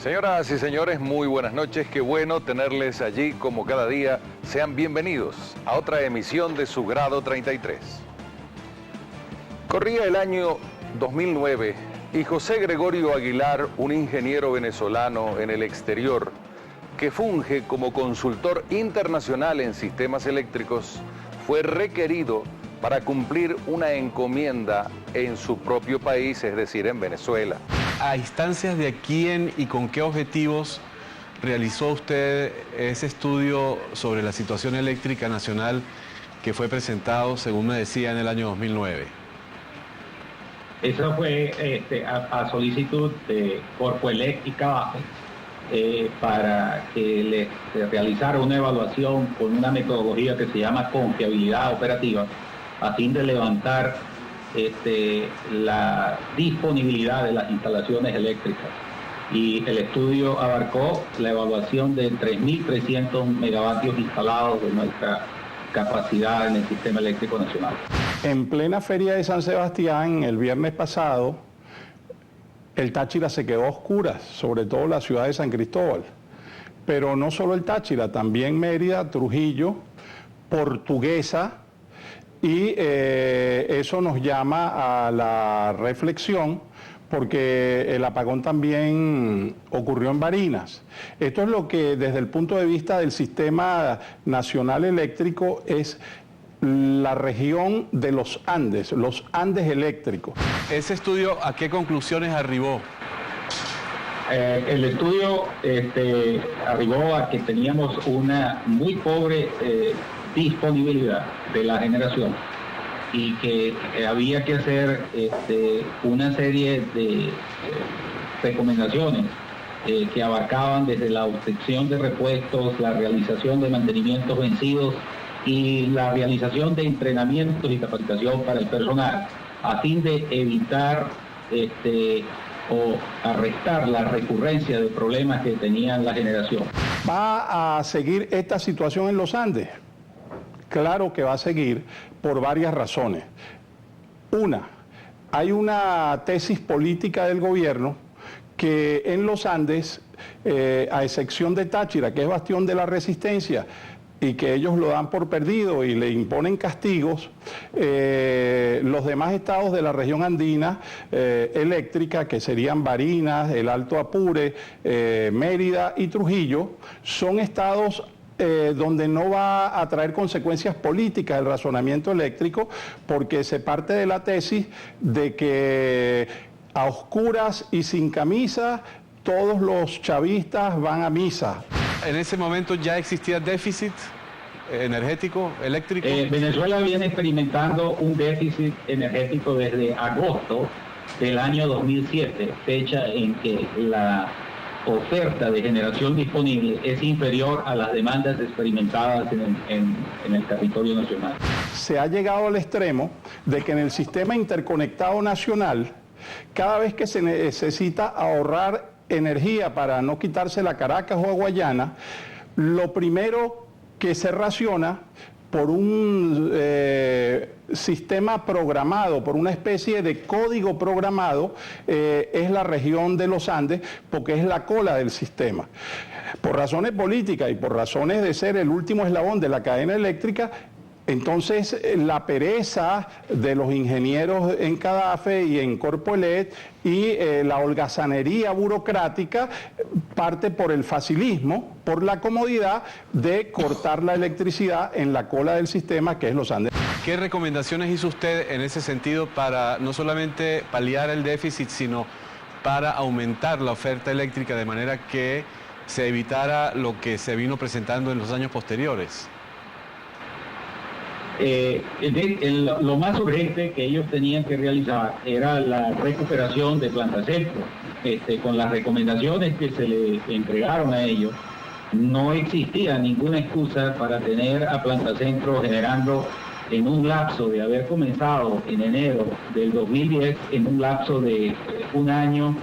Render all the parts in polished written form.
Señoras y señores, muy buenas noches. Qué bueno tenerles allí como cada día. Sean bienvenidos a otra emisión de Su Grado 33. Corría el año 2009 y José Gregorio Aguilar, un ingeniero venezolano en el exterior, que funge como consultor internacional en sistemas eléctricos, fue requerido para cumplir una encomienda en su propio país, es decir, en Venezuela. ¿A instancias de quién y con qué objetivos realizó usted ese estudio sobre la situación eléctrica nacional que fue presentado, según me decía, en el año 2009? Eso fue a solicitud de Corpoelec y Cabafe para que se realizara una evaluación con una metodología que se llama confiabilidad operativa, a fin de levantar la disponibilidad de las instalaciones eléctricas. Y el estudio abarcó la evaluación de 3.300 megavatios instalados de nuestra capacidad en el sistema eléctrico nacional. En plena feria de San Sebastián, el viernes pasado, el Táchira se quedó a oscuras, sobre todo la ciudad de San Cristóbal. Pero no solo el Táchira, también Mérida, Trujillo, Portuguesa, y eso nos llama a la reflexión, porque el apagón también ocurrió en Barinas. Esto es lo que desde el punto de vista del Sistema Nacional Eléctrico es la región de los Andes eléctricos. ¿Ese estudio a qué conclusiones arribó? El estudio arribó a que teníamos una muy pobre disponibilidad de la generación y que había que hacer una serie de recomendaciones que abarcaban desde la obtención de repuestos, la realización de mantenimientos vencidos y la realización de entrenamientos y capacitación para el personal, a fin de evitar o arrestar la recurrencia de problemas que tenían la generación. ¿Va a seguir esta situación en los Andes? Claro que va a seguir por varias razones. Una, hay una tesis política del gobierno que en los Andes, a excepción de Táchira, que es bastión de la resistencia, y que ellos lo dan por perdido y le imponen castigos, los demás estados de la región andina eléctrica, que serían Barinas, el Alto Apure, Mérida y Trujillo, son estados donde no va a traer consecuencias políticas el razonamiento eléctrico, porque se parte de la tesis de que a oscuras y sin camisa todos los chavistas van a misa. ¿En ese momento ya existía déficit energético, eléctrico? Venezuela viene experimentando un déficit energético desde agosto del año 2007, fecha en que la oferta de generación disponible es inferior a las demandas experimentadas en el territorio nacional. Se ha llegado al extremo de que en el sistema interconectado nacional, cada vez que se necesita ahorrar energía para no quitarse a Caracas o a Guayana, lo primero que se raciona por un sistema programado, por una especie de código programado, es la región de los Andes, porque es la cola del sistema. Por razones políticas y por razones de ser el último eslabón de la cadena eléctrica, entonces la pereza de los ingenieros en Cabafe y en Corpoelec y la holgazanería burocrática parte por el facilismo, por la comodidad de cortar la electricidad en la cola del sistema, que es los Andes. ¿Qué recomendaciones hizo usted en ese sentido para no solamente paliar el déficit, sino para aumentar la oferta eléctrica de manera que se evitara lo que se vino presentando en los años posteriores? Lo más urgente que ellos tenían que realizar era la recuperación de Planta Centro. Con las recomendaciones que se le entregaron a ellos, no existía ninguna excusa para tener a Planta Centro generando en un lapso de haber comenzado en enero del 2010, en un lapso de un año,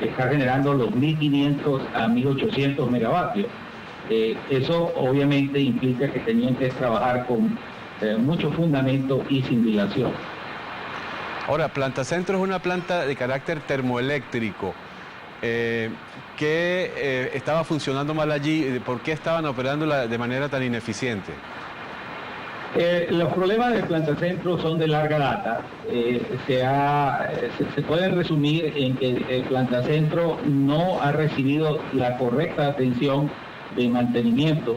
está generando los 1.500 a 1.800 megavatios. Eso obviamente implica que tenían que trabajar con mucho fundamento y sin dilación. Ahora, Planta Centro es una planta de carácter termoeléctrico. ¿Qué estaba funcionando mal allí? ¿Por qué estaban operando de manera tan ineficiente? Los problemas del Planta Centro son de larga data. Se pueden resumir en que el Planta Centro no ha recibido la correcta atención de mantenimiento.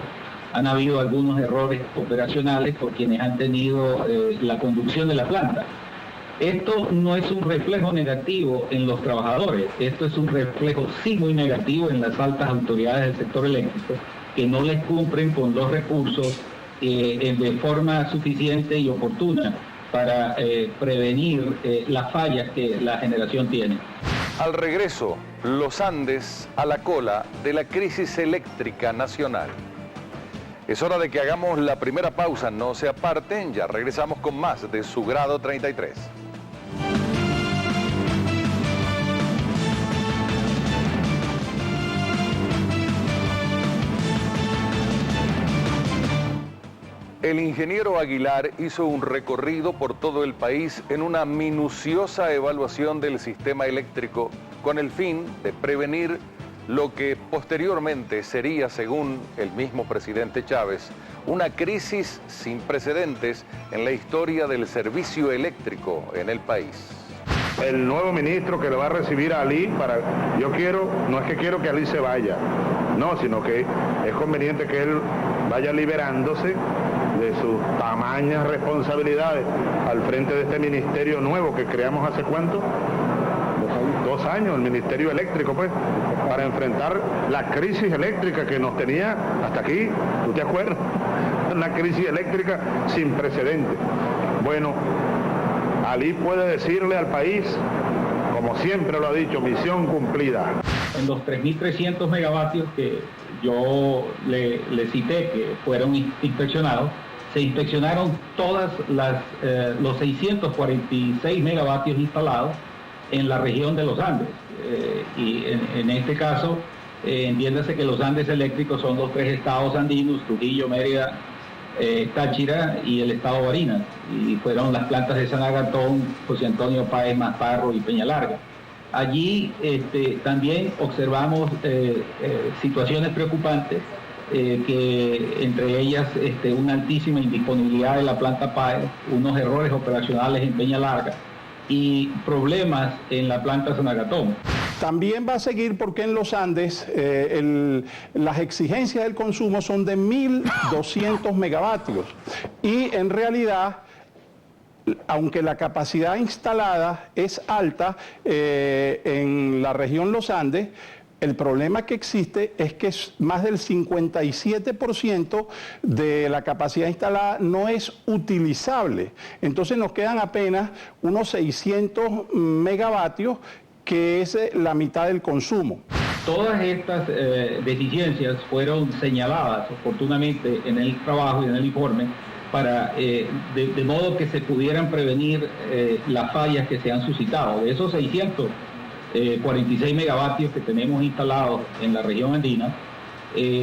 Han habido algunos errores operacionales por quienes han tenido la conducción de la planta. Esto no es un reflejo negativo en los trabajadores, esto es un reflejo sí muy negativo en las altas autoridades del sector eléctrico, que no les cumplen con los recursos de forma suficiente y oportuna para prevenir las fallas que la generación tiene. Al regreso, los Andes a la cola de la crisis eléctrica nacional. Es hora de que hagamos la primera pausa, no se aparten, ya regresamos con más de Su Grado 33. El ingeniero Aguilar hizo un recorrido por todo el país en una minuciosa evaluación del sistema eléctrico con el fin de prevenir lo que posteriormente sería, según el mismo presidente Chávez, una crisis sin precedentes en la historia del servicio eléctrico en el país. El nuevo ministro que le va a recibir a Ali, no es que quiero que Ali se vaya, no, sino que es conveniente que él vaya liberándose de sus tamañas responsabilidades al frente de este ministerio nuevo que creamos hace ¿cuánto? 2 años, el Ministerio Eléctrico, pues, para enfrentar la crisis eléctrica que nos tenía hasta aquí, ¿tú te acuerdas? Una crisis eléctrica sin precedentes. Bueno, Ali puede decirle al país, como siempre lo ha dicho, misión cumplida. En los 3.300 megavatios que yo le cité que fueron inspeccionados, se inspeccionaron los 646 megavatios instalados en la región de los Andes. Y en este caso, entiéndase que los Andes eléctricos son los 3 estados andinos, Trujillo, Mérida, Táchira y el estado Barinas. Y fueron las plantas de San Agustín, José Antonio Páez, Masparro y Peña Larga. Allí también observamos situaciones preocupantes, que entre ellas una altísima indisponibilidad de la planta Páez, unos errores operacionales en Peña Larga y problemas en la planta San Agustín. También va a seguir porque en los Andes las exigencias del consumo son de 1.200 megavatios y en realidad, aunque la capacidad instalada es alta en la región Los Andes, el problema que existe es que más del 57% de la capacidad instalada no es utilizable. Entonces nos quedan apenas unos 600 megavatios, que es la mitad del consumo. Todas estas deficiencias fueron señaladas oportunamente en el trabajo y en el informe para de modo que se pudieran prevenir las fallas que se han suscitado. De esos 646 megavatios que tenemos instalados en la región andina,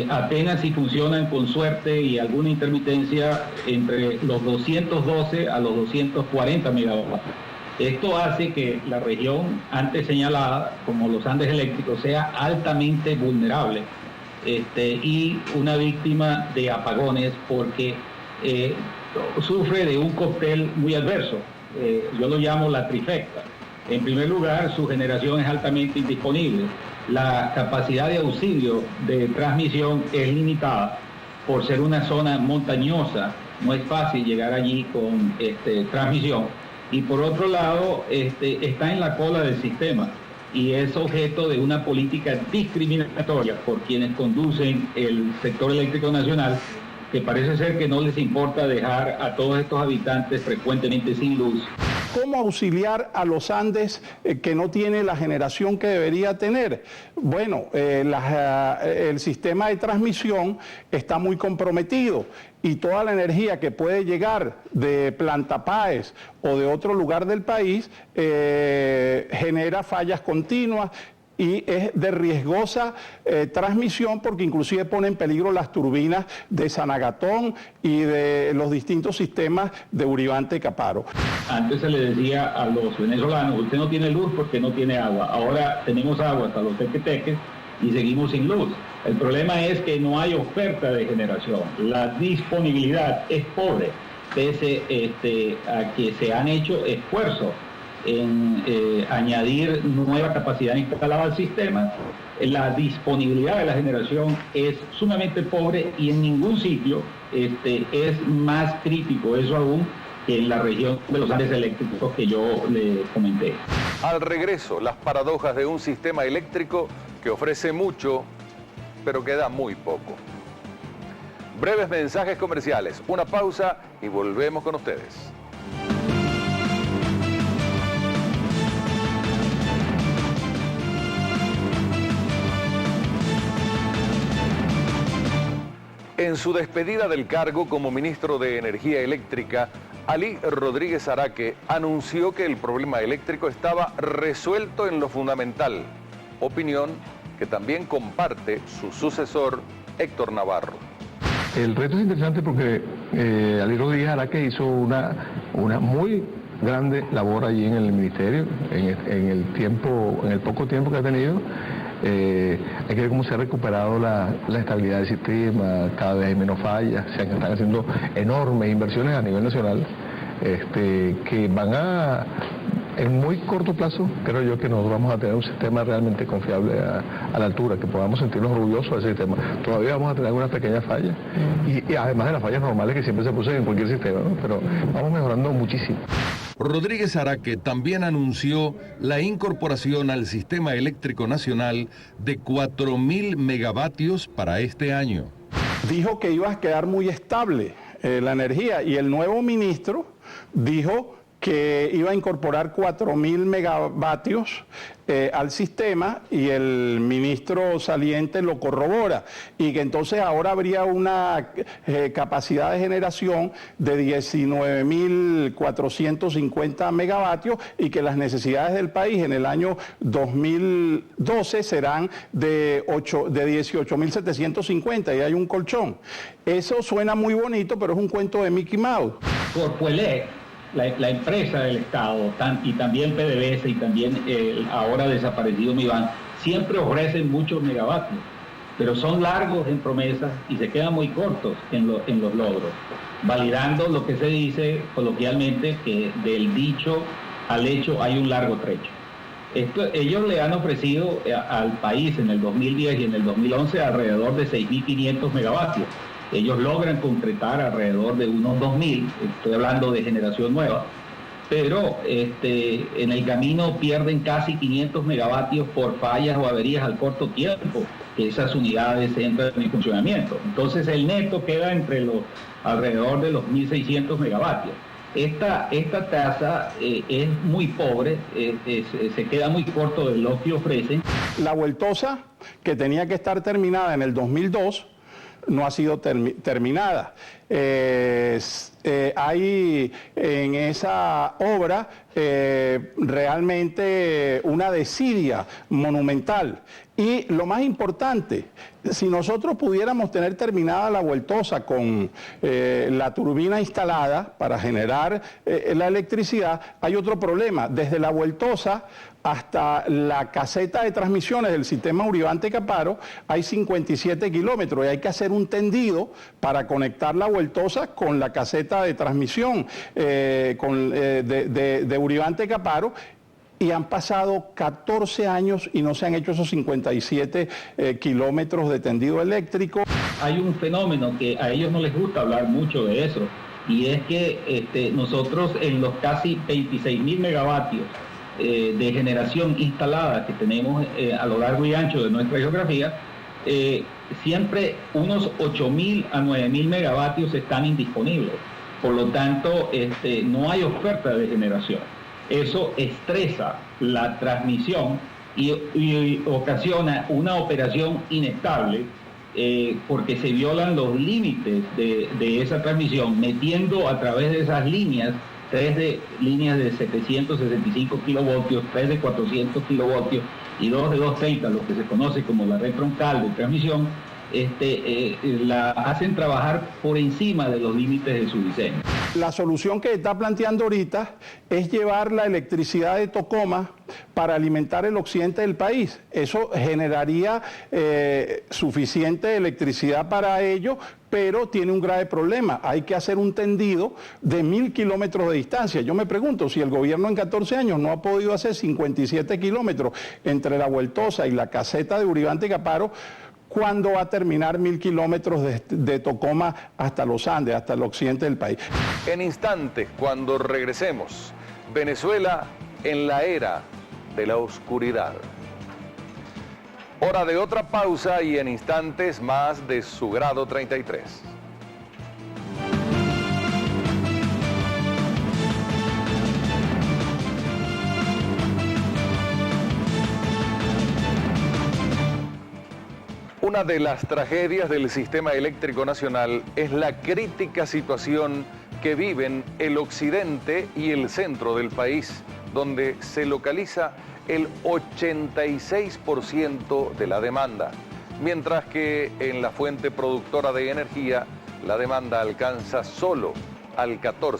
apenas si funcionan con suerte y alguna intermitencia entre los 212 a los 240 megavatios. Esto hace que la región antes señalada, como los Andes eléctricos, sea altamente vulnerable y una víctima de apagones porque sufre de un cóctel muy adverso. Yo lo llamo la trifecta. En primer lugar, su generación es altamente indisponible. La capacidad de auxilio de transmisión es limitada por ser una zona montañosa. No es fácil llegar allí con transmisión. Y por otro lado, está en la cola del sistema y es objeto de una política discriminatoria por quienes conducen el sector eléctrico nacional, que parece ser que no les importa dejar a todos estos habitantes frecuentemente sin luz. ¿Cómo auxiliar a los Andes que no tiene la generación que debería tener? Bueno, el sistema de transmisión está muy comprometido y toda la energía que puede llegar de Planta Páez o de otro lugar del país genera fallas continuas y es de riesgosa transmisión porque inclusive pone en peligro las turbinas de Sanagatón y de los distintos sistemas de Uribante Caparo. Antes se le decía a los venezolanos, usted no tiene luz porque no tiene agua. Ahora tenemos agua hasta los tequeteques y seguimos sin luz. El problema es que no hay oferta de generación. La disponibilidad es pobre, pese a que se han hecho esfuerzos en añadir nueva capacidad instalada al sistema. La disponibilidad de la generación es sumamente pobre y en ningún sitio es más crítico eso aún que en la región de los Andes eléctricos que yo le comenté. Al regreso, las paradojas de un sistema eléctrico que ofrece mucho, pero que da muy poco. Breves mensajes comerciales, una pausa y volvemos con ustedes. En su despedida del cargo como ministro de Energía Eléctrica, Alí Rodríguez Araque anunció que el problema eléctrico estaba resuelto en lo fundamental, opinión que también comparte su sucesor, Héctor Navarro. El reto es interesante porque Alí Rodríguez Araque hizo una muy grande labor allí en el ministerio, en el poco tiempo que ha tenido. Hay que ver cómo se ha recuperado la estabilidad del sistema, cada vez hay menos fallas, se están haciendo enormes inversiones a nivel nacional que van a, en muy corto plazo, creo yo que nosotros vamos a tener un sistema realmente confiable a la altura, que podamos sentirnos orgullosos de ese sistema. Todavía vamos a tener algunas pequeñas fallas, y además de las fallas normales que siempre se producen en cualquier sistema, ¿no? Pero vamos mejorando muchísimo. Rodríguez Araque también anunció la incorporación al sistema eléctrico nacional de 4.000 megavatios para este año. Dijo que iba a quedar muy estable la energía y el nuevo ministro dijo que iba a incorporar 4.000 megavatios al sistema y el ministro saliente lo corrobora y que entonces ahora habría una capacidad de generación de 19.450 megavatios y que las necesidades del país en el año 2012 serán de 18.750 y hay un colchón. Eso suena muy bonito, pero es un cuento de Mickey Mouse. Corpoelec, la empresa del Estado, y también PDVSA y también ahora desaparecido Miban, siempre ofrecen muchos megavatios, pero son largos en promesas y se quedan muy cortos en los logros, validando lo que se dice coloquialmente que del dicho al hecho hay un largo trecho. Ellos le han ofrecido al país en el 2010 y en el 2011 alrededor de 6.500 megavatios. Ellos logran concretar alrededor de unos 2.000, estoy hablando de generación nueva, pero en el camino pierden casi 500 megavatios por fallas o averías al corto tiempo que esas unidades entran en funcionamiento. Entonces el neto queda alrededor de los 1.600 megavatios. Esta tasa es muy pobre, se queda muy corto de lo que ofrecen. La vueltosa, que tenía que estar terminada en el 2002, no ha sido terminada. Hay en esa obra realmente una desidia monumental. Y lo más importante, si nosotros pudiéramos tener terminada la vueltosa con la turbina instalada para generar la electricidad, hay otro problema. Desde la vueltosa hasta la caseta de transmisiones del sistema Uribante Caparo hay 57 kilómetros y hay que hacer un tendido para conectar la vueltosa con la caseta de transmisión de Uribante Caparo. Y han pasado 14 años y no se han hecho esos 57 kilómetros de tendido eléctrico. Hay un fenómeno que a ellos no les gusta hablar mucho de eso, y es que nosotros en los casi 26.000 megavatios de generación instalada que tenemos a lo largo y ancho de nuestra geografía, siempre unos 8.000 a 9.000 megavatios están indisponibles. Por lo tanto, no hay oferta de generación. Eso estresa la transmisión y ocasiona una operación inestable porque se violan los límites de esa transmisión, metiendo a través de esas líneas, líneas de 765 kilovoltios, 3 de 400 kilovoltios, y 2 de 230, lo que se conoce como la red troncal de transmisión, la hacen trabajar por encima de los límites de su diseño. La solución que está planteando ahorita es llevar la electricidad de Tocoma para alimentar el occidente del país. Eso generaría suficiente electricidad para ello, pero tiene un grave problema. Hay que hacer un tendido de 1000 kilómetros de distancia. Yo me pregunto si el gobierno en 14 años no ha podido hacer 57 kilómetros entre La Vueltosa y la caseta de Uribante y Caparo. ¿Cuándo va a terminar 1000 kilómetros de Tocoma hasta los Andes, hasta el occidente del país? En instantes, cuando regresemos, Venezuela en la era de la oscuridad. Hora de otra pausa y en instantes más de Su Grado 33. Una de las tragedias del sistema eléctrico nacional es la crítica situación que viven el occidente y el centro del país, donde se localiza el 86% de la demanda, mientras que en la fuente productora de energía la demanda alcanza solo al 14%.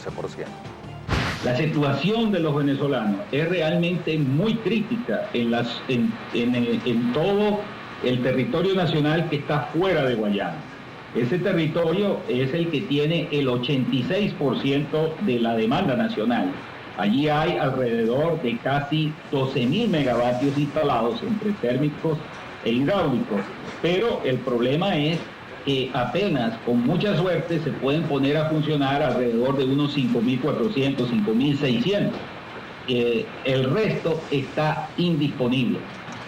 La situación de los venezolanos es realmente muy crítica en todo el territorio nacional que está fuera de Guayana. Ese territorio es el que tiene el 86% de la demanda nacional. Allí hay alrededor de casi 12.000 megavatios instalados entre térmicos e hidráulicos, pero el problema es que apenas con mucha suerte se pueden poner a funcionar alrededor de unos 5.400, 5.600. El resto está indisponible.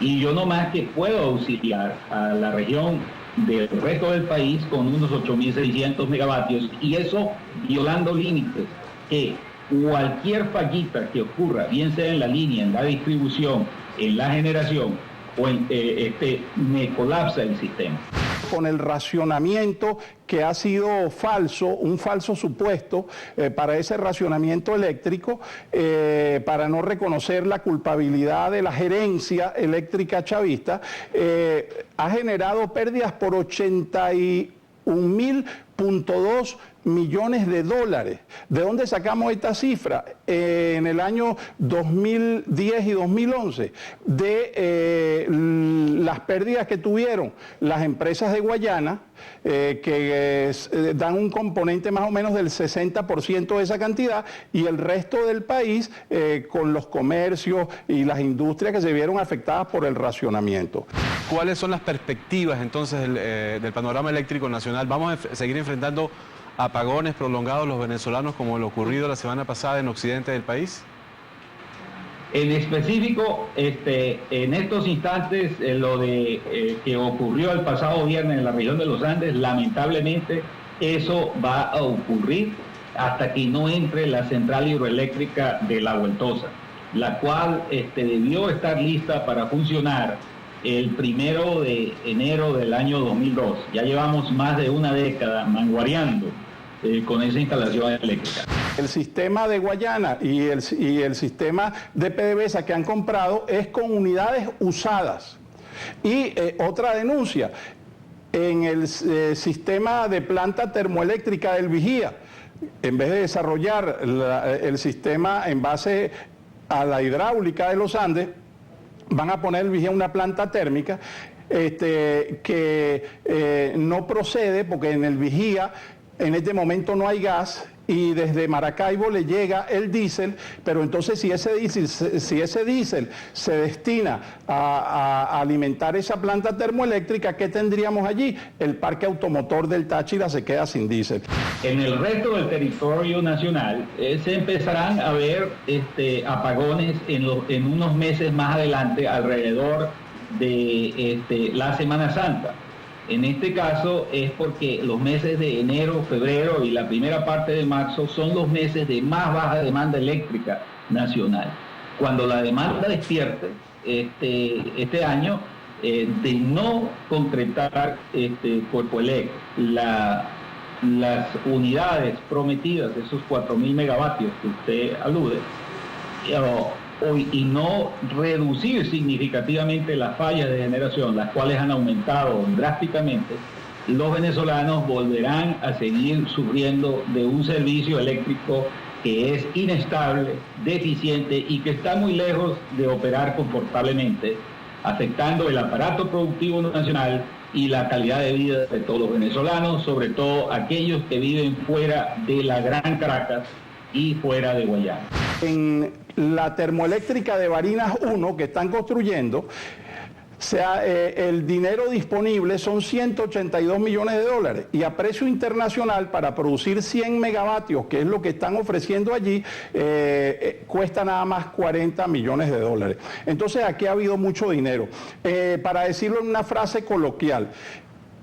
Y yo nomás que puedo auxiliar a la región del resto del país con unos 8.600 megavatios, y eso violando límites que cualquier fallita que ocurra, bien sea en la línea, en la distribución, en la generación, o me colapsa el sistema. Con el racionamiento que ha sido falso, un falso supuesto para ese racionamiento eléctrico, para no reconocer la culpabilidad de la gerencia eléctrica chavista, ha generado pérdidas por 81.000.2 millones de dólares. ¿De dónde sacamos esta cifra? En el año 2010 y 2011, de las pérdidas que tuvieron las empresas de Guayana, que dan un componente más o menos del 60% de esa cantidad, y el resto del país con los comercios y las industrias que se vieron afectadas por el racionamiento. ¿Cuáles son las perspectivas entonces del panorama eléctrico nacional? ¿Vamos a seguir enfrentando apagones prolongados los venezolanos como lo ocurrido la semana pasada en occidente del país? En específico, en estos instantes, lo de que ocurrió el pasado viernes en la región de los Andes, lamentablemente eso va a ocurrir hasta que no entre la central hidroeléctrica de La Vueltosa, la cual debió estar lista para funcionar el 1 de enero del año 2002. Ya llevamos más de una década manguareando con esa instalación eléctrica. El sistema de Guayana y el sistema de PDVSA que han comprado es con unidades usadas. Y otra denuncia, en el sistema de planta termoeléctrica del Vigía, en vez de desarrollar el sistema en base a la hidráulica de los Andes, van a poner el Vigía una planta térmica que no procede, porque en el Vigía en este momento no hay gas y desde Maracaibo le llega el diésel, pero entonces si ese diésel se destina a alimentar esa planta termoeléctrica, ¿qué tendríamos allí? El parque automotor del Táchira se queda sin diésel. En el resto del territorio nacional se empezarán a ver apagones en unos meses más adelante, alrededor de la Semana Santa. En este caso es porque los meses de enero, febrero y la primera parte de marzo son los meses de más baja demanda eléctrica nacional. Cuando la demanda despierte este año, de no concretar Corpoelec las unidades prometidas, esos 4.000 megavatios que usted alude, y no reducir significativamente las fallas de generación, las cuales han aumentado drásticamente, los venezolanos volverán a seguir sufriendo de un servicio eléctrico que es inestable, deficiente y que está muy lejos de operar confortablemente, afectando el aparato productivo nacional y la calidad de vida de todos los venezolanos, sobre todo aquellos que viven fuera de la Gran Caracas y fuera de Guayana. En la termoeléctrica de Barinas 1 que están construyendo, el dinero disponible son 182 millones de dólares y a precio internacional para producir 100 megavatios, que es lo que están ofreciendo allí, cuesta nada más 40 millones de dólares. Entonces aquí ha habido mucho dinero. Para decirlo en una frase coloquial,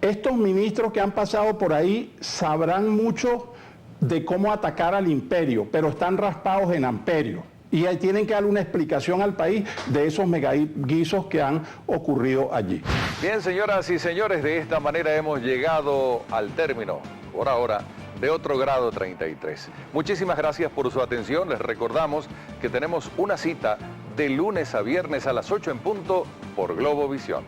estos ministros que han pasado por ahí sabrán mucho de cómo atacar al imperio, pero están raspados en amperios. Y ahí tienen que darle una explicación al país de esos megaguisos que han ocurrido allí. Bien, señoras y señores, de esta manera hemos llegado al término, por ahora, de Otro Grado 33. Muchísimas gracias por su atención. Les recordamos que tenemos una cita de lunes a viernes a las 8 en punto por Globovisión.